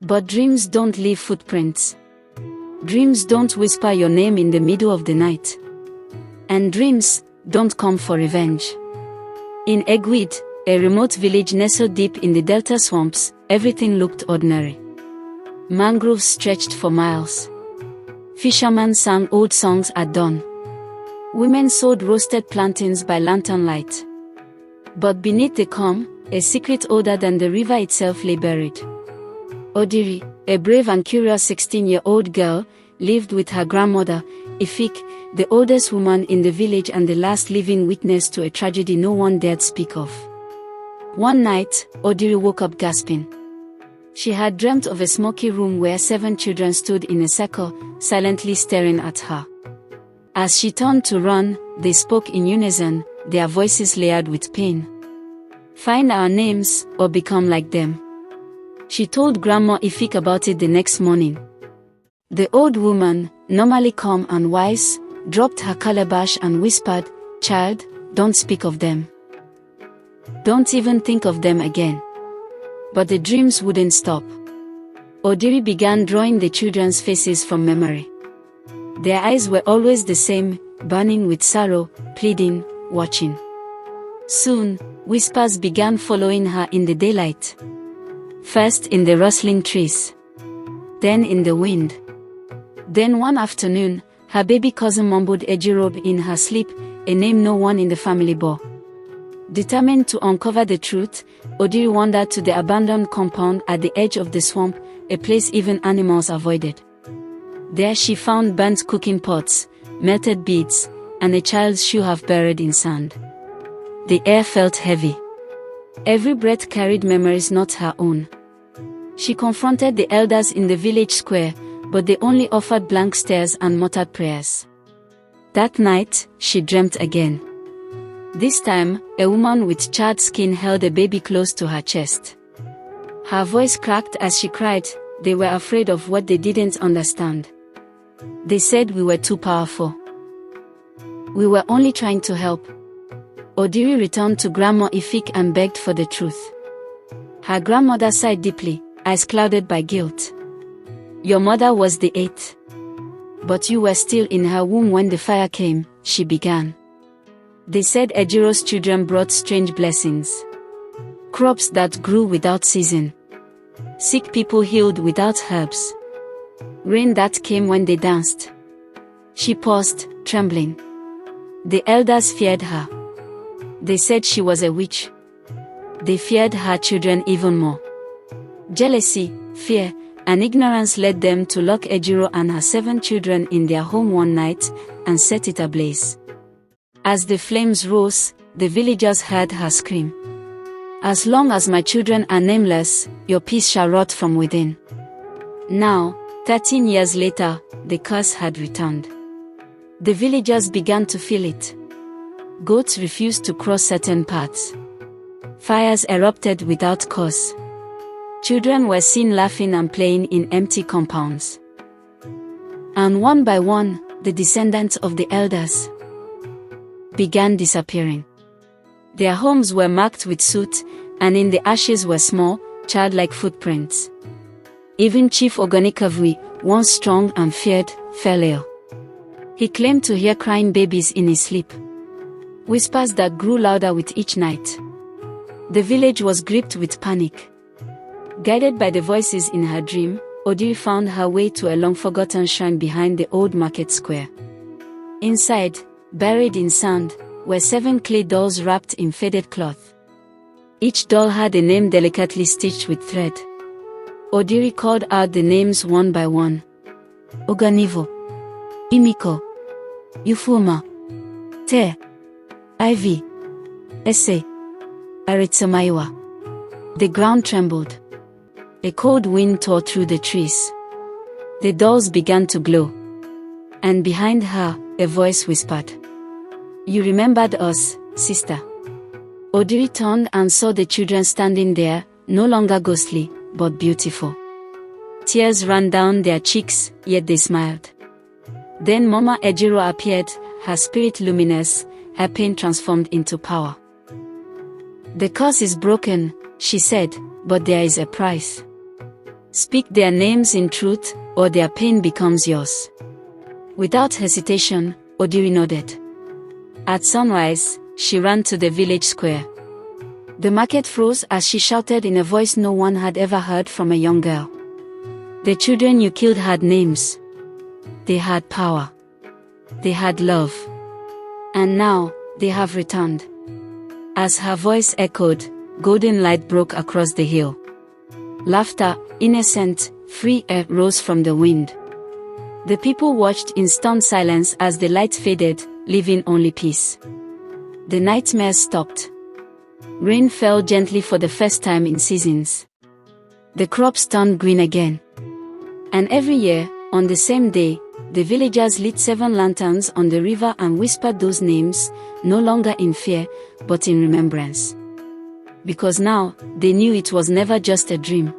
But dreams don't leave footprints. Dreams don't whisper your name in the middle of the night. And dreams don't come for revenge. In Egwede, a remote village nestled deep in the delta swamps, everything looked ordinary. Mangroves stretched for miles. Fishermen sang old songs at dawn. Women sold roasted plantains by lantern light. But beneath the calm, a secret older than the river itself lay buried. Odiri, a brave and curious 16-year-old girl, lived with her grandmother, Ifik, the oldest woman in the village and the last living witness to a tragedy no one dared speak of. One night, Odiri woke up gasping. She had dreamt of a smoky room where 7 children stood in a circle, silently staring at her. As she turned to run, they spoke in unison, their voices layered with pain. "Find our names, or become like them." She told Grandma Ifik about it the next morning. The old woman, normally calm and wise, dropped her calabash and whispered, "Child, don't speak of them. Don't even think of them again." But the dreams wouldn't stop. Odiri began drawing the children's faces from memory. Their eyes were always the same, burning with sorrow, pleading, watching. Soon, whispers began following her in the daylight. First in the rustling trees. Then in the wind. Then one afternoon, her baby cousin mumbled Ejirobe in her sleep, a name no one in the family bore. Determined to uncover the truth, Odiri wandered to the abandoned compound at the edge of the swamp, a place even animals avoided. There she found burnt cooking pots, melted beads, and a child's shoe half buried in sand. The air felt heavy. Every breath carried memories not her own. She confronted the elders in the village square, but they only offered blank stares and muttered prayers. That night, she dreamt again. This time, a woman with charred skin held a baby close to her chest. Her voice cracked as she cried. They were afraid of what they didn't understand. They said we were too powerful. We were only trying to help. Odiri returned to Grandma Ifik and begged for the truth. Her grandmother sighed deeply, eyes clouded by guilt. "Your mother was the 8th. But you were still in her womb when the fire came," she began. They said Ejiro's children brought strange blessings. Crops that grew without season. Sick people healed without herbs. Rain that came when they danced. She paused, trembling. The elders feared her. They said she was a witch. They feared her children even more. Jealousy, fear, and ignorance led them to lock Ejiro and her 7 children in their home one night and set it ablaze. As the flames rose, the villagers heard her scream. "As long as my children are nameless, your peace shall rot from within." Now, 13 years later, the curse had returned. The villagers began to feel it. Goats refused to cross certain paths. Fires erupted without cause. Children were seen laughing and playing in empty compounds. And one by one, the descendants of the elders began disappearing. Their homes were marked with soot, and in the ashes were small, childlike footprints. Even Chief Ogonikavui, once strong and feared, fell ill. He claimed to hear crying babies in his sleep. Whispers that grew louder with each night. The village was gripped with panic. Guided by the voices in her dream, Odiri found her way to a long-forgotten shrine behind the old market square. Inside, buried in sand, were 7 clay dolls wrapped in faded cloth. Each doll had a name delicately stitched with thread. Odiri called out the names one by one. Oganivo, Imiko, Yufuma, Te, Ivy, Ese, Aritsamaiwa. The ground trembled. A cold wind tore through the trees. The dolls began to glow. And behind her, a voice whispered, "You remembered us, sister." Odiri turned and saw the children standing there, no longer ghostly, but beautiful. Tears ran down their cheeks, yet they smiled. Then Mama Ejiro appeared, her spirit luminous, her pain transformed into power. "The curse is broken," she said, "but there is a price. Speak their names in truth, or their pain becomes yours. Without hesitation, Odiri nodded. At sunrise, she ran to the village square. The market froze as she shouted in a voice no one had ever heard from a young girl. The children you killed had names. They had power. They had love. And now, they have returned. As her voice echoed, golden light broke across the hill. Laughter, innocent, free air rose from the wind. The people watched in stunned silence as the light faded, leaving only peace. The nightmares stopped. Rain fell gently for the first time in seasons. The crops turned green again. And every year, on the same day, the villagers lit 7 lanterns on the river and whispered those names, no longer in fear, but in remembrance. Because now, they knew it was never just a dream.